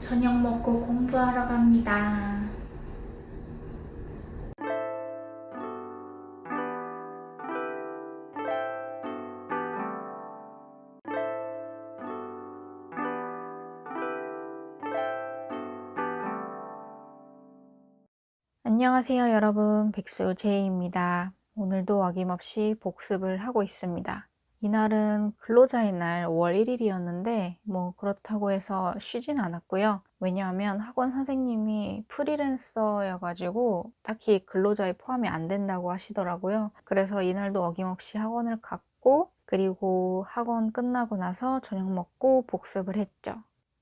저녁 먹고 공부하러 갑니다. 안녕하세요 여러분, 백수제이입니다. 오늘도 어김없이 복습을 하고 있습니다. 이날은 근로자의 날 5월 1일이었는데 그렇다고 해서 쉬진 않았고요. 왜냐하면 학원 선생님이 프리랜서여가지고 딱히 근로자에 포함이 안 된다고 하시더라고요. 그래서 이날도 어김없이 학원을 갔고, 그리고 학원 끝나고 나서 저녁 먹고 복습을 했죠.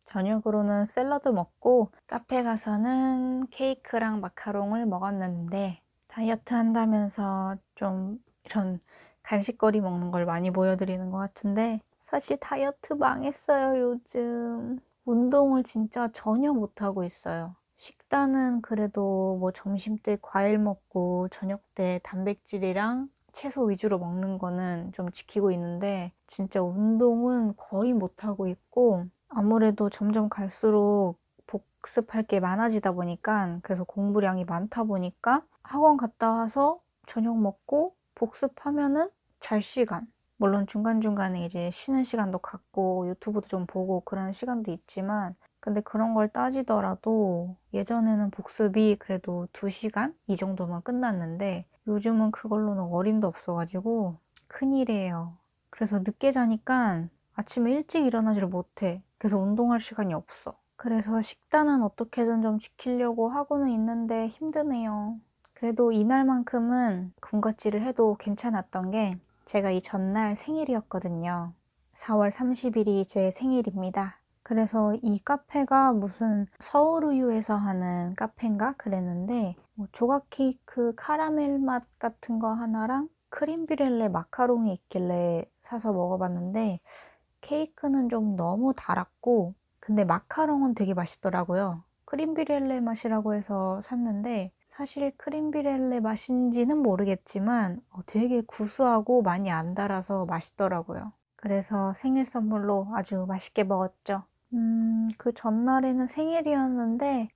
저녁으로는 샐러드 먹고 카페 가서는 케이크랑 마카롱을 먹었는데, 다이어트 한다면서 좀 이런 간식거리 먹는 걸 많이 보여드리는 것 같은데, 사실 다이어트 망했어요. 요즘 운동을 진짜 전혀 못하고 있어요. 식단은 그래도 점심 때 과일 먹고 저녁 때 단백질이랑 채소 위주로 먹는 거는 좀 지키고 있는데, 진짜 운동은 거의 못하고 있고, 아무래도 점점 갈수록 복습할 게 많아지다 보니까, 그래서 공부량이 많다 보니까 학원 갔다 와서 저녁 먹고 복습하면은 잘 시간, 물론 중간중간에 이제 쉬는 시간도 갖고 유튜브도 좀 보고 그런 시간도 있지만, 근데 그런 걸 따지더라도 예전에는 복습이 그래도 2시간 이 정도면 끝났는데, 요즘은 그걸로는 어림도 없어가지고 큰일이에요. 그래서 늦게 자니까 아침에 일찍 일어나지를 못해. 그래서 운동할 시간이 없어. 그래서 식단은 어떻게든 좀 지키려고 하고는 있는데 힘드네요. 그래도 이날만큼은 군것질을 해도 괜찮았던 게, 제가 이 전날 생일이었거든요. 4월 30일이 제 생일입니다. 그래서 이 카페가 무슨 서울우유에서 하는 카페인가 그랬는데, 조각 케이크 카라멜 맛 같은 거 하나랑 크림 브렐레 마카롱이 있길래 사서 먹어봤는데, 케이크는 좀 너무 달았고, 근데 마카롱은 되게 맛있더라고요. 크림 브렐레 맛이라고 해서 샀는데, 사실 크림 브렐레 맛인지는 모르겠지만 되게 구수하고 많이 안 달아서 맛있더라고요. 그래서 생일 선물로 아주 맛있게 먹었죠. 그 전날에는 생일이었는데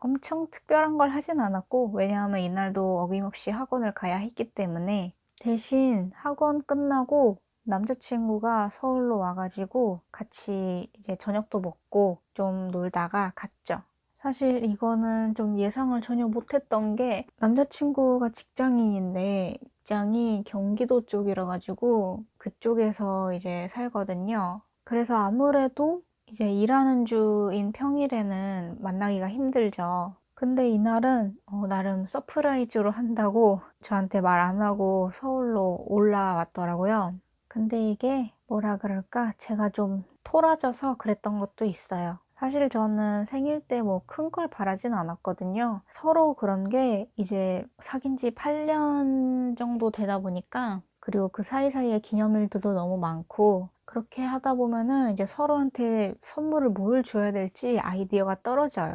엄청 특별한 걸 하진 않았고, 왜냐하면 이날도 어김없이 학원을 가야 했기 때문에. 대신 학원 끝나고 남자친구가 서울로 와가지고 같이 이제 저녁도 먹고 좀 놀다가 갔죠. 사실 이거는 좀 예상을 전혀 못했던 게, 남자친구가 직장인인데 직장이 경기도 쪽이라 가지고 그쪽에서 이제 살거든요. 그래서 아무래도 이제 일하는 주인 평일에는 만나기가 힘들죠. 근데 이날은 나름 서프라이즈로 한다고 저한테 말 안 하고 서울로 올라왔더라고요. 근데 이게 뭐라 그럴까? 제가 좀 토라져서 그랬던 것도 있어요. 사실 저는 생일 때 큰 걸 바라진 않았거든요. 서로 그런 게 이제 사귄 지 8년 정도 되다 보니까, 그리고 그 사이사이에 기념일들도 너무 많고, 그렇게 하다 보면은 이제 서로한테 선물을 뭘 줘야 될지 아이디어가 떨어져요.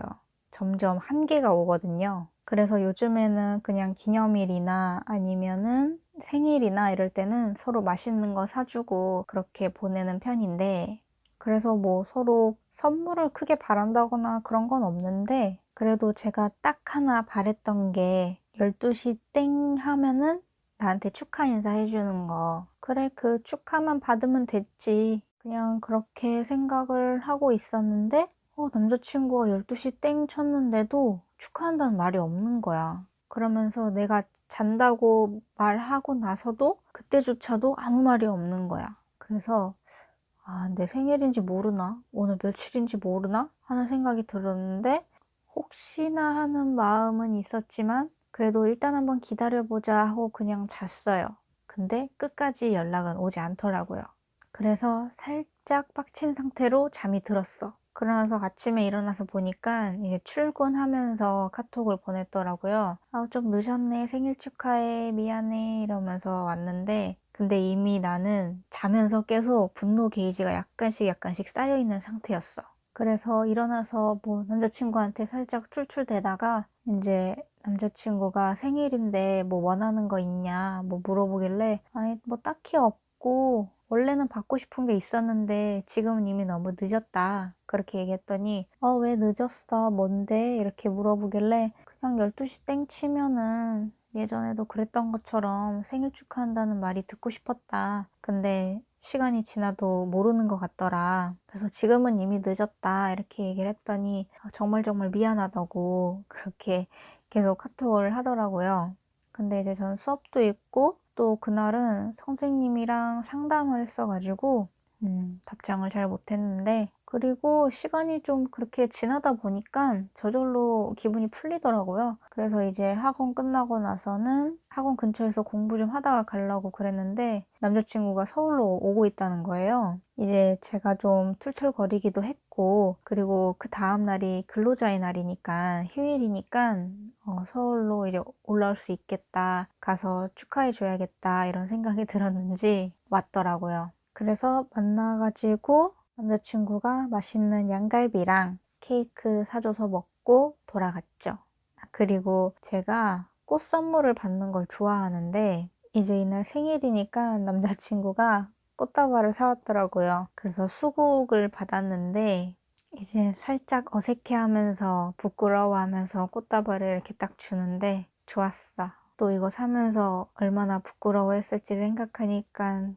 점점 한계가 오거든요. 그래서 요즘에는 그냥 기념일이나 아니면은 생일이나 이럴 때는 서로 맛있는 거 사주고 그렇게 보내는 편인데, 그래서 서로 선물을 크게 바란다거나 그런 건 없는데, 그래도 제가 딱 하나 바랬던 게 12시 땡 하면은 나한테 축하 인사 해주는 거. 그래, 그 축하만 받으면 됐지. 그냥 그렇게 생각을 하고 있었는데, 남자친구가 12시 땡 쳤는데도 축하한다는 말이 없는 거야. 그러면서 내가 잔다고 말하고 나서도 그때조차도 아무 말이 없는 거야. 그래서 내 생일인지 모르나? 오늘 며칠인지 모르나? 하는 생각이 들었는데, 혹시나 하는 마음은 있었지만 그래도 일단 한번 기다려보자 하고 그냥 잤어요. 근데 끝까지 연락은 오지 않더라고요. 그래서 살짝 빡친 상태로 잠이 들었어. 그러면서 아침에 일어나서 보니까 이제 출근하면서 카톡을 보냈더라고요. 좀 늦었네. 생일 축하해. 미안해. 이러면서 왔는데, 근데 이미 나는 자면서 계속 분노 게이지가 약간씩 쌓여있는 상태였어. 그래서 일어나서 남자친구한테 살짝 툴툴대다가, 이제 남자친구가 생일인데 원하는 거 있냐 물어보길래, 아니 딱히 없고 원래는 받고 싶은 게 있었는데 지금은 이미 너무 늦었다. 그렇게 얘기했더니 왜 늦었어? 뭔데? 이렇게 물어보길래 그냥 12시 땡 치면은 예전에도 그랬던 것처럼 생일 축하한다는 말이 듣고 싶었다. 근데 시간이 지나도 모르는 것 같더라. 그래서 지금은 이미 늦었다. 이렇게 얘기를 했더니 정말 정말 미안하다고 그렇게 계속 카톡을 하더라고요. 근데 이제 저는 수업도 있고 또 그날은 선생님이랑 상담을 했어가지고 답장을 잘 못했는데 그리고 시간이 좀 그렇게 지나다 보니까 저절로 기분이 풀리더라고요. 그래서 이제 학원 끝나고 나서는 학원 근처에서 공부 좀 하다가 가려고 그랬는데 남자친구가 서울로 오고 있다는 거예요. 이제 제가 좀 툴툴거리기도 했고 그리고 그 다음 날이 근로자의 날이니까 휴일이니까 서울로 이제 올라올 수 있겠다. 가서 축하해 줘야겠다. 이런 생각이 들었는지 왔더라고요. 그래서 만나가지고 남자친구가 맛있는 양갈비랑 케이크 사줘서 먹고 돌아갔죠. 그리고 제가 꽃 선물을 받는 걸 좋아하는데 이제 이날 생일이니까 남자친구가 꽃다발을 사왔더라고요. 그래서 수국을 받았는데 이제 살짝 어색해하면서 부끄러워하면서 꽃다발을 이렇게 딱 주는데 좋았어. 또 이거 사면서 얼마나 부끄러워했을지 생각하니까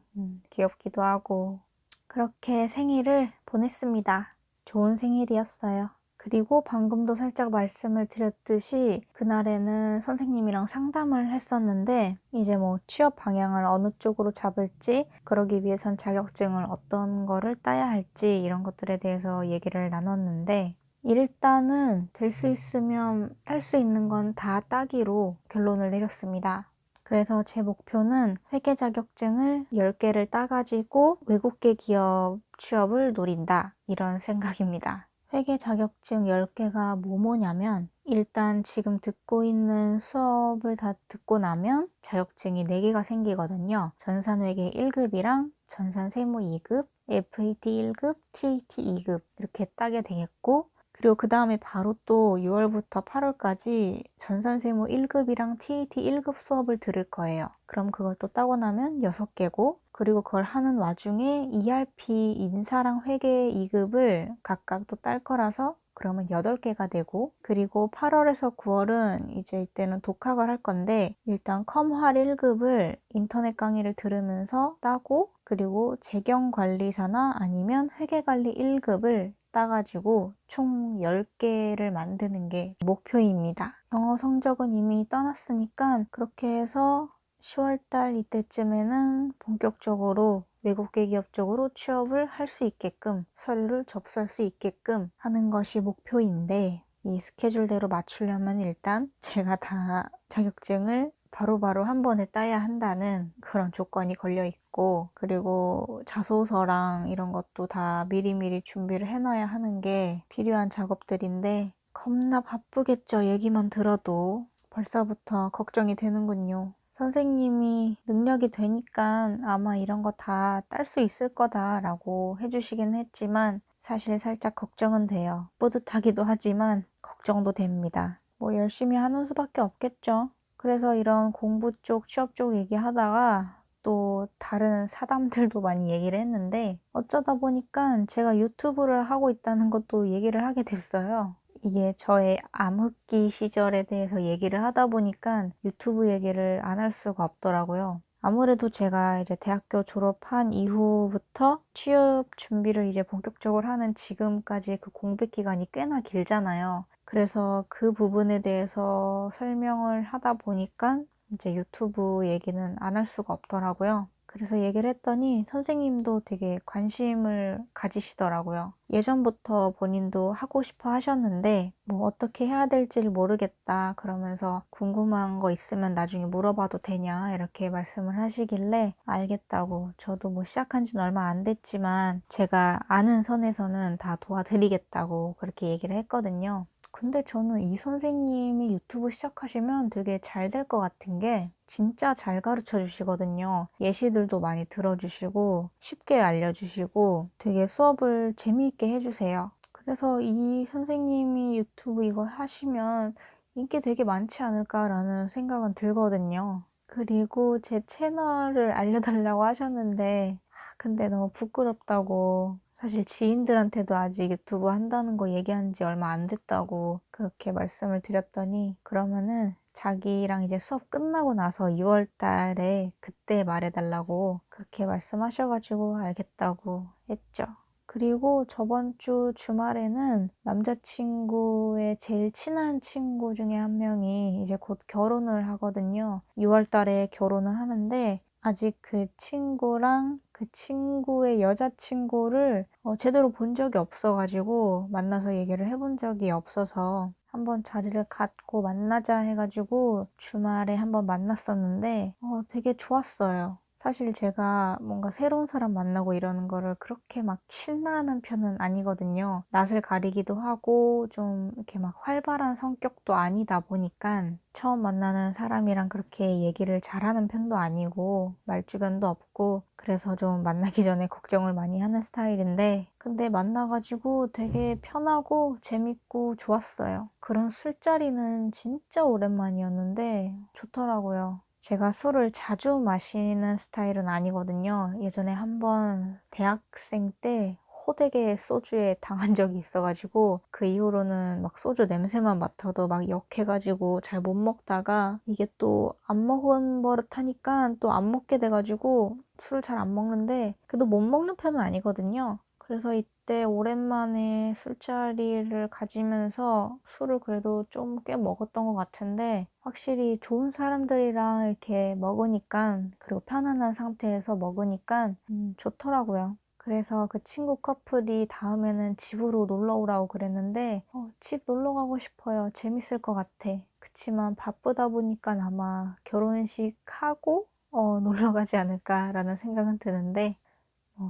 귀엽기도 하고 그렇게 생일을 보냈습니다. 좋은 생일이었어요. 그리고 방금도 살짝 말씀을 드렸듯이 그날에는 선생님이랑 상담을 했었는데 이제 뭐 취업 방향을 어느 쪽으로 잡을지 그러기 위해선 자격증을 어떤 거를 따야 할지 이런 것들에 대해서 얘기를 나눴는데 일단은 될 수 있으면 딸 수 있는 건 다 따기로 결론을 내렸습니다. 그래서 제 목표는 회계 자격증을 10개를 따가지고 외국계 기업 취업을 노린다. 이런 생각입니다. 회계 자격증 10개가 뭐냐면 일단 지금 듣고 있는 수업을 다 듣고 나면 자격증이 4개가 생기거든요. 전산회계 1급이랑 전산세무 2급, FAT 1급, TAT 2급 이렇게 따게 되겠고 그리고 그 다음에 바로 또 6월부터 8월까지 전산세무 1급이랑 TAT 1급 수업을 들을 거예요. 그럼 그걸 또 따고 나면 6개고 그리고 그걸 하는 와중에 ERP 인사랑 회계 2급을 각각 또 딸 거라서 그러면 8개가 되고 그리고 8월에서 9월은 이제 이때는 독학을 할 건데 일단 컴활 1급을 인터넷 강의를 들으면서 따고 그리고 재경관리사나 아니면 회계관리 1급을 따가지고 총 10개를 만드는 게 목표입니다. 영어 성적은 이미 떠났으니까 그렇게 해서 10월달 이때쯤에는 본격적으로 외국계 기업 쪽으로 취업을 할 수 있게끔 서류를 접수할 수 있게끔 하는 것이 목표인데 이 스케줄대로 맞추려면 일단 제가 다 자격증을 바로바로 한 번에 따야 한다는 그런 조건이 걸려 있고 그리고 자소서랑 이런 것도 다 미리미리 준비를 해놔야 하는 게 필요한 작업들인데 겁나 바쁘겠죠. 얘기만 들어도 벌써부터 걱정이 되는군요. 선생님이 능력이 되니까 아마 이런 거 다 딸 수 있을 거다라고 해주시긴 했지만 사실 살짝 걱정은 돼요. 뿌듯하기도 하지만 걱정도 됩니다. 뭐 열심히 하는 수밖에 없겠죠. 그래서 이런 공부 쪽, 취업 쪽 얘기하다가 또 다른 사담들도 많이 얘기를 했는데 어쩌다 보니까 제가 유튜브를 하고 있다는 것도 얘기를 하게 됐어요. 이게 저의 암흑기 시절에 대해서 얘기를 하다 보니까 유튜브 얘기를 안 할 수가 없더라고요. 아무래도 제가 이제 대학교 졸업한 이후부터 취업 준비를 이제 본격적으로 하는 지금까지 그 공백 기간이 꽤나 길잖아요. 그래서 그 부분에 대해서 설명을 하다 보니까 이제 유튜브 얘기는 안 할 수가 없더라고요. 그래서 얘기를 했더니 선생님도 되게 관심을 가지시더라고요. 예전부터 본인도 하고 싶어 하셨는데 뭐 어떻게 해야 될지를 모르겠다 그러면서 궁금한 거 있으면 나중에 물어봐도 되냐 이렇게 말씀을 하시길래 알겠다고 저도 뭐 시작한 지는 얼마 안 됐지만 제가 아는 선에서는 다 도와드리겠다고 그렇게 얘기를 했거든요. 근데 저는 이 선생님이 유튜브 시작하시면 되게 잘 될 것 같은 게 진짜 잘 가르쳐 주시거든요. 예시들도 많이 들어주시고 쉽게 알려주시고 되게 수업을 재미있게 해주세요. 그래서 이 선생님이 유튜브 이거 하시면 인기 되게 많지 않을까라는 생각은 들거든요. 그리고 제 채널을 알려달라고 하셨는데 근데 너무 부끄럽다고 사실 지인들한테도 아직 유튜브 한다는 거 얘기한 지 얼마 안 됐다고 그렇게 말씀을 드렸더니 그러면은 자기랑 이제 수업 끝나고 나서 2월 달에 그때 말해달라고 그렇게 말씀하셔가지고 알겠다고 했죠. 그리고 저번 주 주말에는 남자친구의 제일 친한 친구 중에 한 명이 이제 곧 결혼을 하거든요. 6월 달에 결혼을 하는데 아직 그 친구랑 그 친구의 여자친구를 제대로 본 적이 없어가지고 만나서 얘기를 해본 적이 없어서 한번 자리를 갖고 만나자 해가지고 주말에 한번 만났었는데 되게 좋았어요. 사실 제가 뭔가 새로운 사람 만나고 이러는 거를 그렇게 막 신나는 편은 아니거든요. 낯을 가리기도 하고 좀 이렇게 막 활발한 성격도 아니다 보니까 처음 만나는 사람이랑 그렇게 얘기를 잘하는 편도 아니고 말주변도 없고 그래서 좀 만나기 전에 걱정을 많이 하는 스타일인데 근데 만나가지고 되게 편하고 재밌고 좋았어요. 그런 술자리는 진짜 오랜만이었는데 좋더라고요. 제가 술을 자주 마시는 스타일은 아니거든요. 예전에 한번 대학생 때 호되게 소주에 당한 적이 있어가지고 그 이후로는 막 소주 냄새만 맡아도 막 역해가지고 잘 못 먹다가 이게 또 안 먹은 버릇 하니까 또 안 먹게 돼가지고 술을 잘 안 먹는데 그래도 못 먹는 편은 아니거든요. 그래서 이때 오랜만에 술자리를 가지면서 술을 그래도 좀 꽤 먹었던 것 같은데 확실히 좋은 사람들이랑 이렇게 먹으니까 그리고 편안한 상태에서 먹으니까 좋더라고요. 그래서 그 친구 커플이 다음에는 집으로 놀러 오라고 그랬는데 집 놀러 가고 싶어요. 재밌을 것 같아. 그치만 바쁘다 보니까 아마 결혼식 하고 놀러 가지 않을까라는 생각은 드는데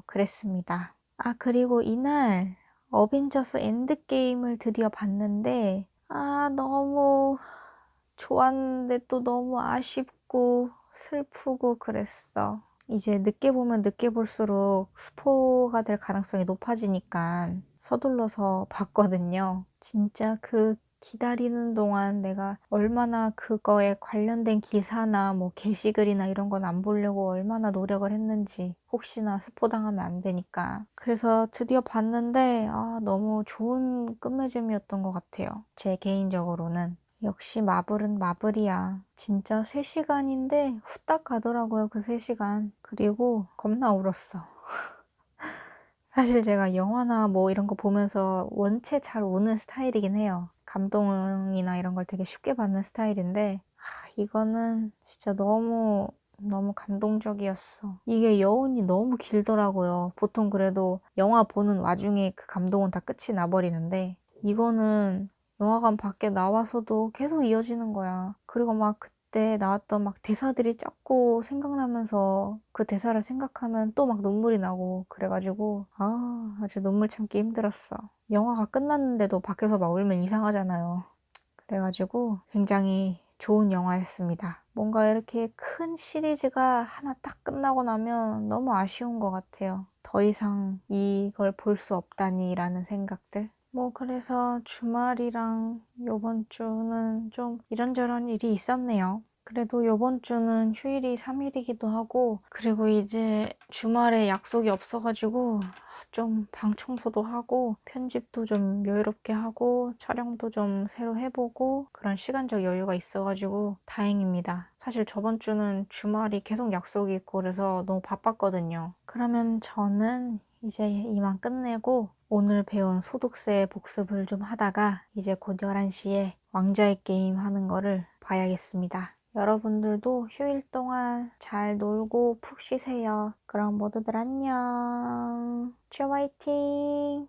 그랬습니다. 아, 그리고 이날 어벤져스 엔드게임을 드디어 봤는데 너무 좋았는데 또 너무 아쉽고 슬프고 그랬어. 이제 늦게 보면 늦게 볼수록 스포가 될 가능성이 높아지니까 서둘러서 봤거든요. 진짜 그 기다리는 동안 내가 얼마나 그거에 관련된 기사나 뭐 게시글이나 이런 건 안 보려고 얼마나 노력을 했는지 혹시나 스포당하면 안 되니까. 그래서 드디어 봤는데 너무 좋은 끝맺음이었던 것 같아요. 제 개인적으로는. 역시 마블은 마블이야. 진짜 3시간인데 후딱 가더라고요, 그 3시간. 그리고 겁나 울었어. 사실 제가 영화나 뭐 이런 거 보면서 원체 잘 우는 스타일이긴 해요. 감동이나 이런 걸 되게 쉽게 받는 스타일인데, 이거는 진짜 너무 감동적이었어. 이게 여운이 너무 길더라고요. 보통 그래도 영화 보는 와중에 그 감동은 다 끝이 나버리는데, 이거는 영화관 밖에 나와서도 계속 이어지는 거야. 그리고 막 그때 나왔던 막 대사들이 자꾸 생각나면서 그 대사를 생각하면 또 막 눈물이 나고 그래가지고 아주 눈물 참기 힘들었어. 영화가 끝났는데도 밖에서 막 울면 이상하잖아요. 그래가지고 굉장히 좋은 영화였습니다. 뭔가 이렇게 큰 시리즈가 하나 딱 끝나고 나면 너무 아쉬운 것 같아요. 더 이상 이걸 볼 수 없다니라는 생각들. 뭐 그래서 주말이랑 요번 주는 좀 이런저런 일이 있었네요. 그래도 요번 주는 휴일이 3일이기도 하고 그리고 이제 주말에 약속이 없어가지고 좀 방 청소도 하고 편집도 좀 여유롭게 하고 촬영도 좀 새로 해보고 그런 시간적 여유가 있어가지고 다행입니다. 사실 저번 주는 주말이 계속 약속이 있고 그래서 너무 바빴거든요. 그러면 저는 이제 이만 끝내고 오늘 배운 소득세 복습을 좀 하다가 이제 곧 11시에 왕좌의 게임 하는 거를 봐야겠습니다. 여러분들도 휴일 동안 잘 놀고 푹 쉬세요. 그럼 모두들 안녕. 쭈 화이팅!